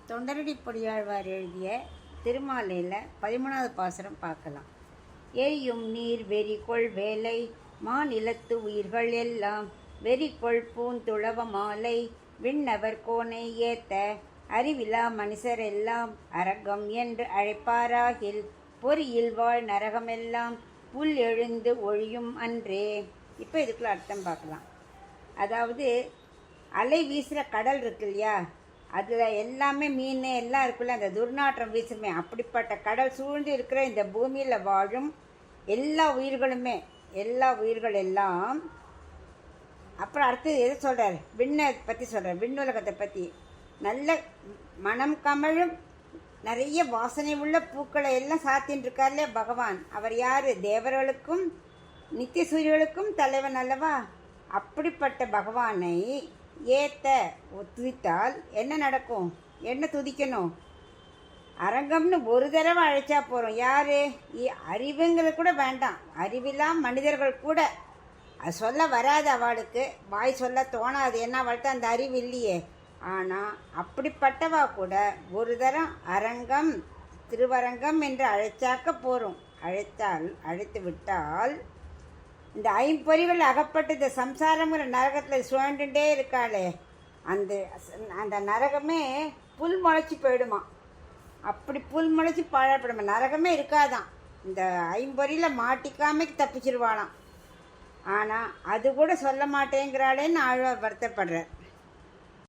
தொண்டரடி பொடியாழ்வார் எழுதிய திருமாலையில் 13வது பாசுரம் பார்க்கலாம். எரியும் நீர் வெறிகொள் வேலை மாநிலத்து உயிர்கள் எல்லாம் வெறிகொள் பூந்துளவ மாலை விண்ணவர் கோனை ஏத்த அறிவிலா மனுஷரெல்லாம் அரகம் என்று அழைப்பாராகில் பொறியில் வாழ் நரகமெல்லாம் புல் எழுந்து ஒழியும் அன்றே. இப்போ இதுக்குள்ள அர்த்தம் பார்க்கலாம். அதாவது அலை வீசுகிற கடல் இருக்கு இல்லையா, அதில் எல்லாமே மீன் எல்லாம் இருக்குல்ல, அந்த துர்நாற்றம் வீசுமே. அப்படிப்பட்ட கடல் சூழ்ந்து இருக்கிற இந்த பூமியில் வாழும் எல்லா உயிர்களுமே, எல்லா உயிர்கள் எல்லாம். அப்புறம் அடுத்தது எது சொல்கிறார்? விண்ணை பற்றி சொல்கிறார், விண்ணுலகத்தை பற்றி. நல்ல மனம் கமழும் நிறைய வாசனை உள்ள பூக்களை எல்லாம் சாத்தின்னு இருக்கார்லையே பகவான். அவர் யார்? தேவர்களுக்கும் நித்திய சூரியர்களுக்கும் தலைவன் அல்லவா? அப்படிப்பட்ட பகவானை ஏத்த துதித்தால் என்ன நடக்கும்? என்ன துதிக்கணும்? அரங்கம்னு ஒரு தடவை அழைச்சா போகிறோம். யார்? அறிவுங்கிறது கூட வேண்டாம். அறிவில்லா மனிதர்கள் கூட அது சொல்ல வராது, அவளுக்கு வாய் சொல்ல தோணாது. என்ன அவள்கிட்ட அந்த அறிவு இல்லையே. ஆனால் அப்படிப்பட்டவா கூட ஒரு தரம் அரங்கம் திருவரங்கம் என்று அழைச்சாக்க போகிறோம். அழைத்து விட்டால் இந்த ஐம்பொறிகள் அகப்பட்டு இந்த சம்சாரங்கிற நரகத்தில் சுழண்டுட்டே இருக்காளே, அந்த நரகமே புல் முளைச்சி போயிடுமா. அப்படி புல் முளைச்சி பாழப்படுமா, நரகமே இருக்காதான். இந்த ஐம்பொறியில் மாட்டிக்காம தப்பிச்சிருவாளாம். ஆனால் அது கூட சொல்ல மாட்டேங்கிறாளேன்னு ஆழ்வார் வருத்தப்படுறார்.